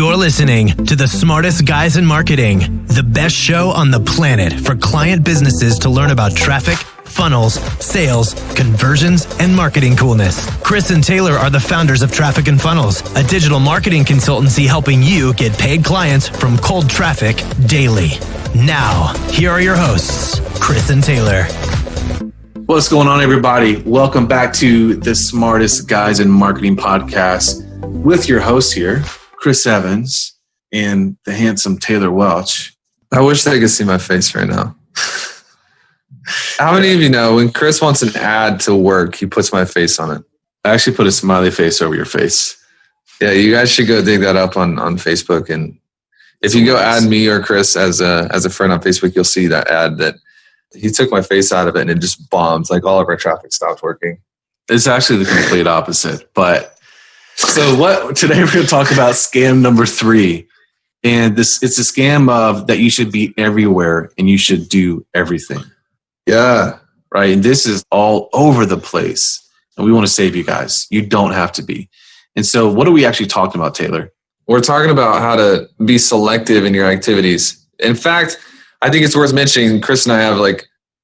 You're listening to the smartest guys in marketing, the best show on the planet for client businesses to learn about traffic, funnels, sales, conversions, and marketing coolness. Chris and Taylor are the founders of Traffic and Funnels, a digital marketing consultancy helping you get paid clients from cold traffic daily. Now, here are your hosts, Chris and Taylor. What's going on, everybody? Welcome back to the Smartest Guys in Marketing podcast with your hosts here, Chris Evans and the handsome Taylor Welch. I wish they could see my face right now. How many of you know when Chris wants an ad to work, he puts my face on it? I actually put a smiley face over your face. Yeah, you guys should go dig that up on Facebook. And if you go add me or Chris as a friend on Facebook, you'll see that ad that he took my face out of it and it just bombed. Like all of our traffic stopped working. It's actually the complete opposite. But so today we're going to talk about scam number 3. And it's a scam of that you should be everywhere and you should do everything. Yeah. Right. And this is all over the place. And we want to save you guys. You don't have to be. And so what are we actually talking about, Taylor? We're talking about how to be selective in your activities. In fact, I think it's worth mentioning, Chris and I have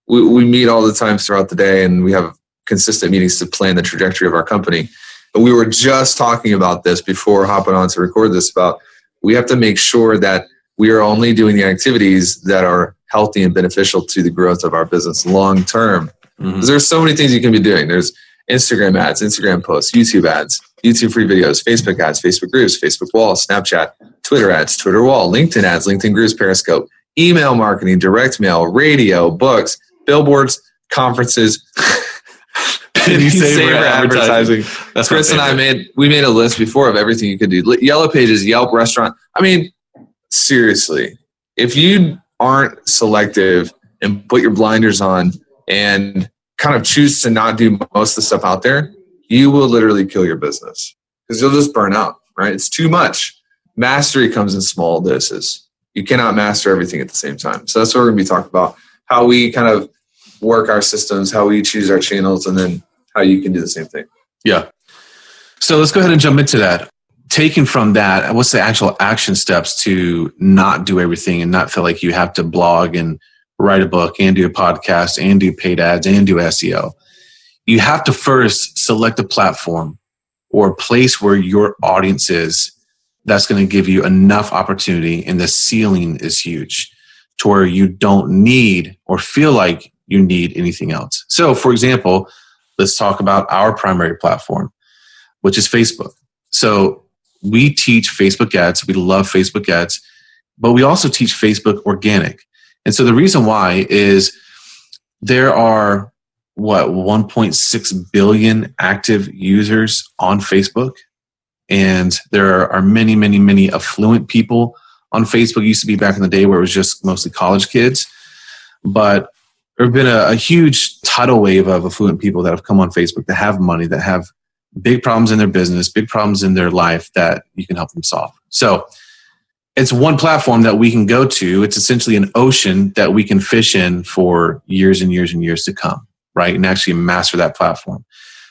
we meet all the time throughout the day and we have consistent meetings to plan the trajectory of our company. And we were just talking about this before hopping on to record this about we have to make sure that we are only doing the activities that are healthy and beneficial to the growth of our business long term. Mm-hmm. There's so many things you can be doing. There's Instagram ads, Instagram posts, YouTube ads, YouTube free videos, Facebook ads, Facebook groups, Facebook wall, Snapchat, Twitter ads, Twitter wall, LinkedIn ads, LinkedIn groups, Periscope, email marketing, direct mail, radio, books, billboards, conferences, penny saver advertising. That's Chris and I made a list before of everything you could do. Yellow Pages, Yelp, restaurant. I mean, seriously, if you aren't selective and put your blinders on and kind of choose to not do most of the stuff out there, you will literally kill your business because you'll just burn out, right? It's too much. Mastery comes in small doses. You cannot master everything at the same time. So that's what we're going to be talking about, how we kind of work our systems, how we choose our channels, and then how you can do the same thing. Yeah. So let's go ahead and jump into that. Taking from that, what's the actual action steps to not do everything and not feel like you have to blog and write a book and do a podcast and do paid ads and do SEO? You have to first select a platform or a place where your audience is that's going to give you enough opportunity, and the ceiling is huge to where you don't need or feel like you need anything else. So, for example, let's talk about our primary platform, which is Facebook. So we teach Facebook ads. We love Facebook ads, but we also teach Facebook organic. And so the reason why is there are 1.6 billion active users on Facebook. And there are many, many, many affluent people on Facebook. It used to be back in the day where it was just mostly college kids. But there have been a huge tidal wave of affluent people that have come on Facebook that have money, that have big problems in their business, big problems in their life that you can help them solve. So it's one platform that we can go to. It's essentially an ocean that we can fish in for years and years and years to come, right? And actually master that platform.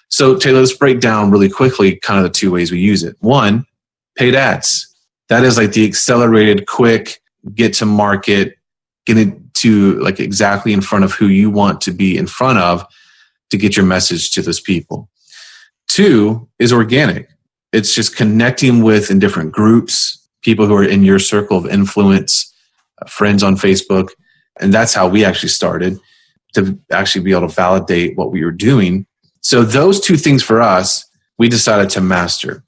So Taylor, let's break down really quickly kind of the 2 ways we use it. One, paid ads. That is like the accelerated, quick, get to market, get it to like exactly in front of who you want to be in front of to get your message to those people. 2 is organic. It's just connecting with in different groups, people who are in your circle of influence, friends on Facebook. And that's how we actually started to actually be able to validate what we were doing. So those 2 things for us, we decided to master.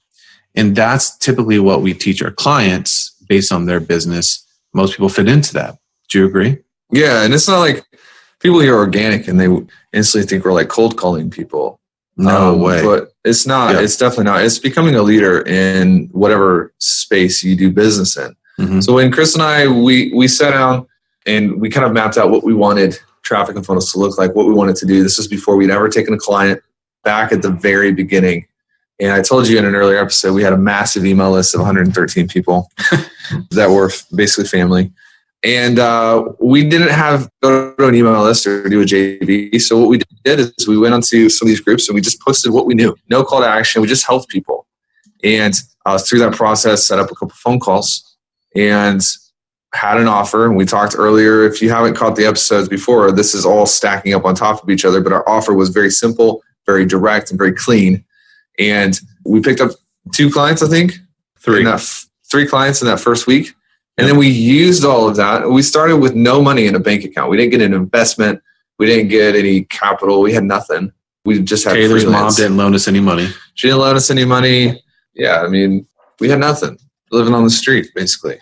And that's typically what we teach our clients based on their business. Most people fit into that. Do you agree? Yeah. And it's not like people hear organic and they instantly think we're like cold calling people. No way. But it's not. Yeah. It's definitely not. It's becoming a leader in whatever space you do business in. Mm-hmm. So when Chris and I, we sat down and we kind of mapped out what we wanted Traffic and Funnels to look like, what we wanted to do. This was before we'd ever taken a client, back at the very beginning. And I told you in an earlier episode, we had a massive email list of 113 people that were basically family. And we didn't have go to an email list or do a JV. So what we did is we went onto some of these groups and we just posted what we knew. No call to action. We just helped people. And Through that process, set up a couple phone calls and had an offer. And we talked earlier, if you haven't caught the episodes before, this is all stacking up on top of each other. But our offer was very simple, very direct, and very clean. And we picked up 2 clients, I think. 3 clients in that first week. And then we used all of that. We started with no money in a bank account. We didn't get an investment. We didn't get any capital. We had nothing. We just had Taylor's freelance. mom didn't loan us any money. She didn't loan us any money. Yeah, I mean, we had nothing. Living on the street, basically.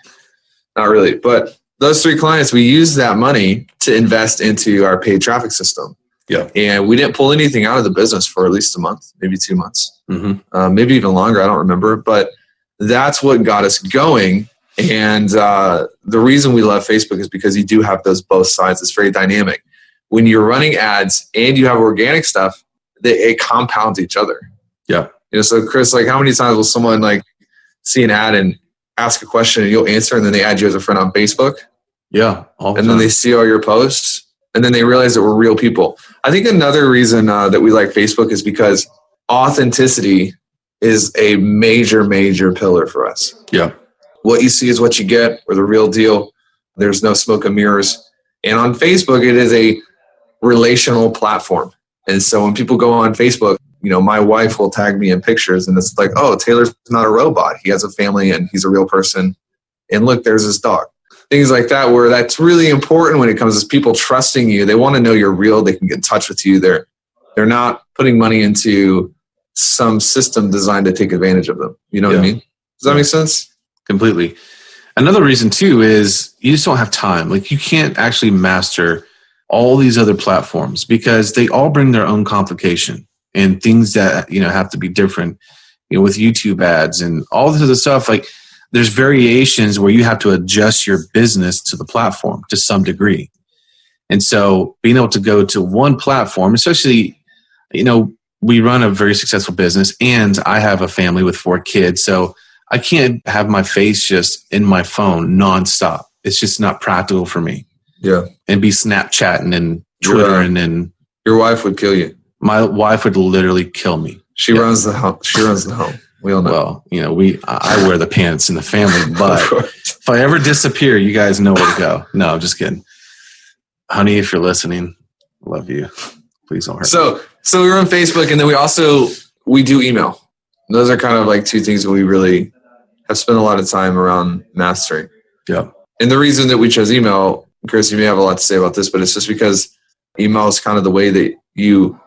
Not really. But those 3 clients, we used that money to invest into our paid traffic system. Yeah. And we didn't pull anything out of the business for at least a month, maybe 2 months, maybe even longer. I don't remember. But that's what got us going. And the reason we love Facebook is because you do have those both sides. It's very dynamic. When you're running ads and you have organic stuff, it compounds each other. Yeah. So Chris, like how many times will someone like see an ad and ask a question and you'll answer and then they add you as a friend on Facebook? Yeah. And then they see all your posts and then they realize that we're real people. I think another reason that we like Facebook is because authenticity is a major, major pillar for us. Yeah. What you see is what you get. We're the real deal. There's no smoke and mirrors. And on Facebook, it is a relational platform. And so when people go on Facebook, my wife will tag me in pictures and it's like, oh, Taylor's not a robot. He has a family and he's a real person. And look, there's his dog. Things like that, where that's really important when it comes to people trusting you. They want to know you're real. They can get in touch with you. They're not putting money into some system designed to take advantage of them. You know what I mean? Does that make sense? Completely. Another reason too is you just don't have time. Like you can't actually master all these other platforms because they all bring their own complication and things that, have to be different, with YouTube ads and all this other stuff. Like there's variations where you have to adjust your business to the platform to some degree. And so being able to go to one platform, especially, we run a very successful business and I have a family with 4 kids. So I can't have my face just in my phone nonstop. It's just not practical for me. Yeah. And be Snapchatting and Twittering and your wife would kill you. My wife would literally kill me. She runs the home. She runs the home. We all know. Well, I wear the pants in the family, but if I ever disappear, you guys know where to go. No, I'm just kidding. Honey, if you're listening, I love you. Please don't hurt me. So we run Facebook and then we do email. Those are kind of like 2 things that we really have spent a lot of time around mastering. Yeah. And the reason that we chose email, Chris, you may have a lot to say about this, but it's just because email is kind of the way that you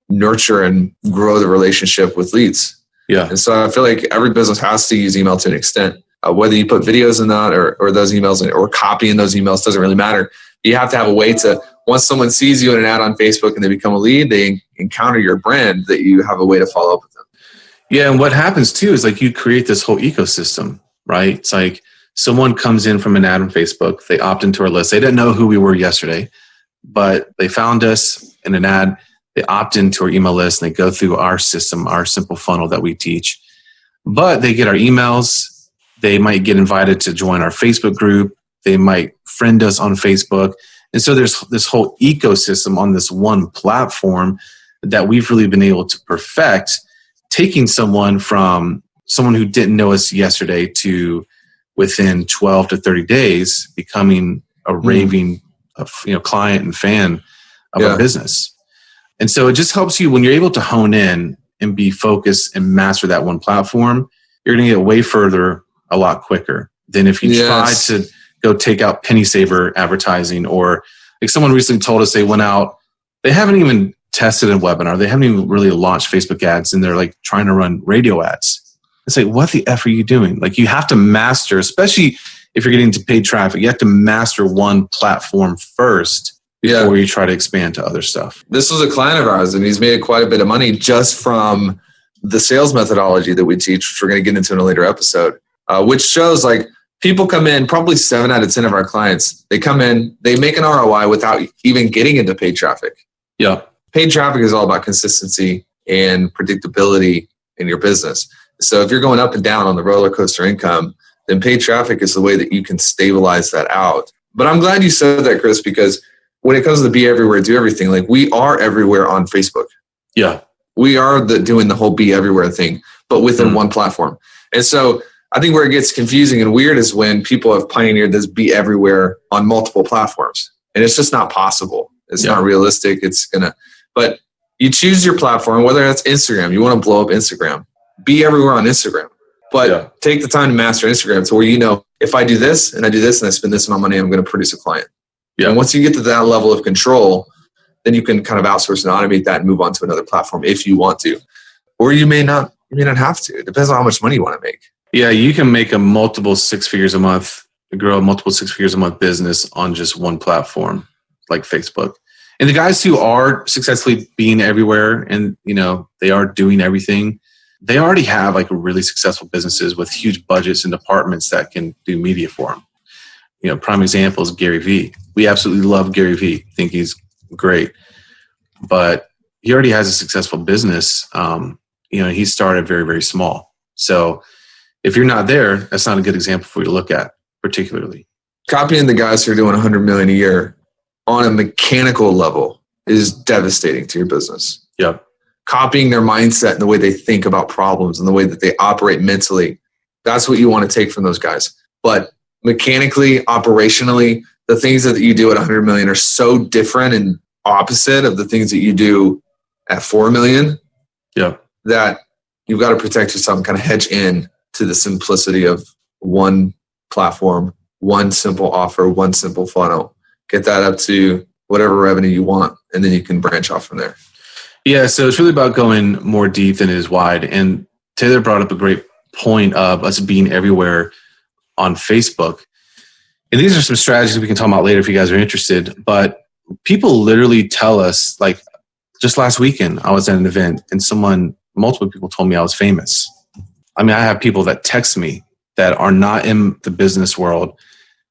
nurture and grow the relationship with leads. Yeah. And so I feel like every business has to use email to an extent. Whether you put videos in that or those emails or copying those emails doesn't really matter. You have to have a way to, once someone sees you in an ad on Facebook and they become a lead, they encounter your brand, that you have a way to follow up with them. Yeah. And what happens too is like you create this whole ecosystem, right? It's like someone comes in from an ad on Facebook. They opt into our list. They didn't know who we were yesterday, but they found us in an ad. They opt into our email list and they go through our system, our simple funnel that we teach. But they get our emails. They might get invited to join our Facebook group. They might friend us on Facebook. And so there's this whole ecosystem on this one platform that we've really been able to perfect, taking someone from someone who didn't know us yesterday to within 12 to 30 days becoming a raving client and fan of our business. And so it just helps you when you're able to hone in and be focused and master that one platform, you're going to get way further a lot quicker than if you try to go take out penny saver advertising. Or like someone recently told us they went out, they haven't even tested a webinar. They haven't even really launched Facebook ads and they're like trying to run radio ads. It's like, what the F are you doing? Like you have to master, especially if you're getting to paid traffic, you have to master one platform first before you try to expand to other stuff. This was a client of ours and he's made quite a bit of money just from the sales methodology that we teach, which we're going to get into in a later episode, which shows like people come in, probably 7 out of 10 of our clients, they come in, they make an ROI without even getting into paid traffic. Yeah. Paid traffic is all about consistency and predictability in your business. So if you're going up and down on the roller coaster income, then paid traffic is the way that you can stabilize that out. But I'm glad you said that, Chris, because when it comes to be everywhere, do everything, like we are everywhere on Facebook. Yeah. We are doing the whole be everywhere thing, but within one platform. And so I think where it gets confusing and weird is when people have pioneered this be everywhere on multiple platforms. And it's just not possible. It's not realistic. But you choose your platform, whether that's Instagram, you want to blow up Instagram, be everywhere on Instagram. But take the time to master Instagram to where you know, if I do this and I do this and I spend this amount of money, I'm going to produce a client. Yeah. And once you get to that level of control, then you can kind of outsource and automate that and move on to another platform if you want to. Or you may not have to. It depends on how much money you want to make. Yeah, you can make a multiple 6 figures a month, grow a multiple 6 figures a month business on just one platform like Facebook. And the guys who are successfully being everywhere and, they are doing everything, they already have like really successful businesses with huge budgets and departments that can do media for them. Prime example is Gary Vee. We absolutely love Gary Vee. Think he's great. But he already has a successful business. He started very, very small. So if you're not there, that's not a good example for you to look at, particularly. Copying the guys who are doing $100 million a year on a mechanical level is devastating to your business. Yep. Copying their mindset and the way they think about problems and the way that they operate mentally, that's what you want to take from those guys. But mechanically, operationally, the things that you do at 100 million are so different and opposite of the things that you do at 4 million. Yeah. That you've got to protect yourself and kind of hedge in to the simplicity of one platform, one simple offer, one simple funnel. Get that up to whatever revenue you want, and then you can branch off from there. Yeah, so it's really about going more deep than it is wide. And Taylor brought up a great point of us being everywhere on Facebook. And these are some strategies we can talk about later if you guys are interested. But people literally tell us, like just last weekend, I was at an event and multiple people told me I was famous. I mean, I have people that text me that are not in the business world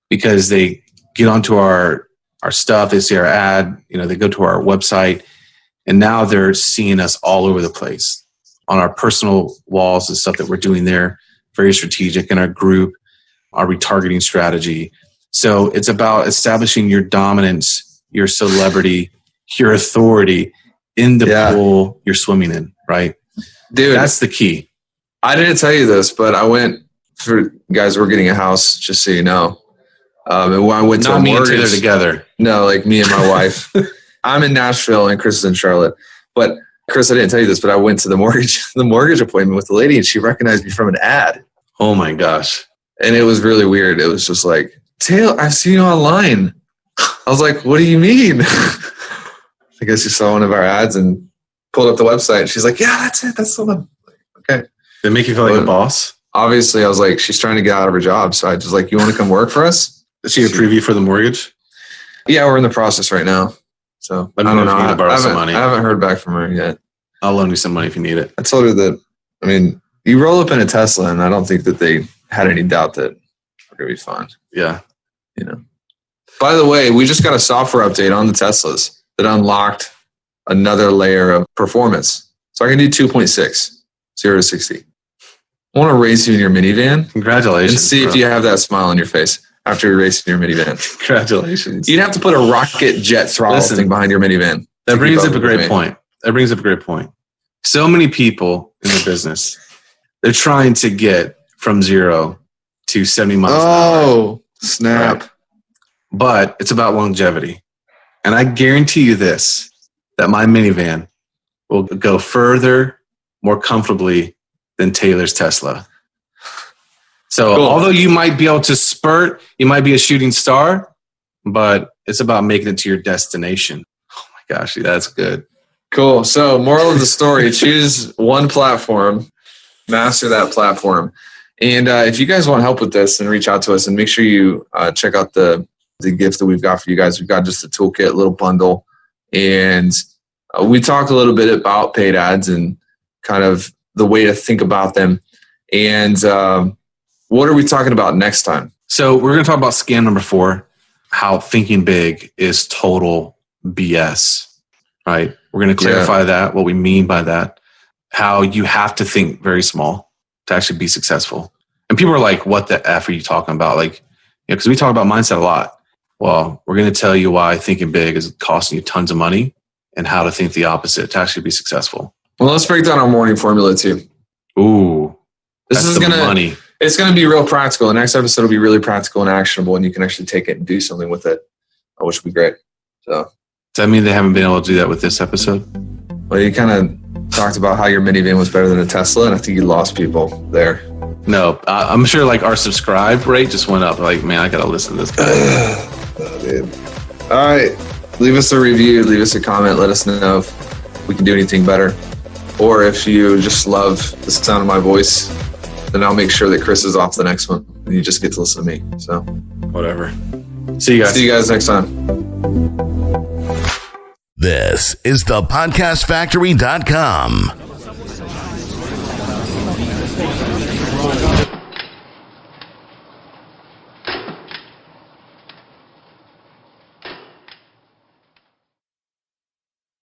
because they get onto our stuff, they see our ad, they go to our website, and now they're seeing us all over the place on our personal walls and stuff that we're doing there, very strategic in our group, our retargeting strategy. So it's about establishing your dominance, your celebrity, your authority in the pool you're swimming in, right? Dude, that's the key. I didn't tell you this, but I went for guys, we're getting a house, just so you know. And when I went to a mortgage, me and Taylor together. No, like me and my wife. I'm in Nashville and Chris is in Charlotte. But Chris, I didn't tell you this, but I went to the mortgage appointment with the lady and she recognized me from an ad. Oh my gosh. And it was really weird. It was just like, Taylor, I've seen you online. I was like, what do you mean? I guess you saw one of our ads and pulled up the website. She's like, yeah, that's it. That's the one. Okay. Did it make you feel like a boss? Obviously, I was like, she's trying to get out of her job. So I just like, you want to come work for us? Is she a preview for the mortgage? Yeah, we're in the process right now. So let me know if you need to borrow some money. I haven't heard back from her yet. I'll loan you some money if you need it. I told her that, you roll up in a Tesla and I don't think that they had any doubt that we're going to be fine. Yeah. By the way, we just got a software update on the Teslas that unlocked another layer of performance. So I can do 2.6, 0 to 60. I want to race you in your minivan. Congratulations. And see if you have that smile on your face after you're racing your minivan. Congratulations. You'd have to put a rocket jet throttle thing behind your minivan. That brings up a great point. So many people in the business, they're trying to get from 0 to 70 miles an hour. Oh, snap. Right? But it's about longevity. And I guarantee you this, that my minivan will go further, more comfortably than Taylor's Tesla. So although you might be able to spurt, you might be a shooting star, but it's about making it to your destination. Oh my gosh, that's good. Cool. So moral of the story, choose one platform, master that platform. And if you guys want help with this, then reach out to us and make sure you check out the gift that we've got for you guys. We've got just a toolkit, little bundle. And we talk a little bit about paid ads and kind of the way to think about them. And what are we talking about next time? So we're going to talk about scam number 4, how thinking big is total BS, right? We're going to clarify that, what we mean by that, how you have to think very small to actually be successful. And people are like, what the F are you talking about? Like, because we talk about mindset a lot. Well, we're going to tell you why thinking big is costing you tons of money and how to think the opposite to actually be successful. Well, let's break down our morning formula too. Ooh, money. It's going to be real practical. The next episode will be really practical and actionable, and you can actually take it and do something with it, which would be great. So, does that mean they haven't been able to do that with this episode? Well, you kind of talked about how your minivan was better than a Tesla, and I think you lost people there. No, I'm sure like our subscribe rate just went up. Like, man, I got to listen to this guy. Oh, dude. All right. Leave us a review. Leave us a comment. Let us know if we can do anything better. Or if you just love the sound of my voice, then I'll make sure that Chris is off the next one. And you just get to listen to me. So, whatever. See you guys. See you guys next time. This is the podcastfactory.com.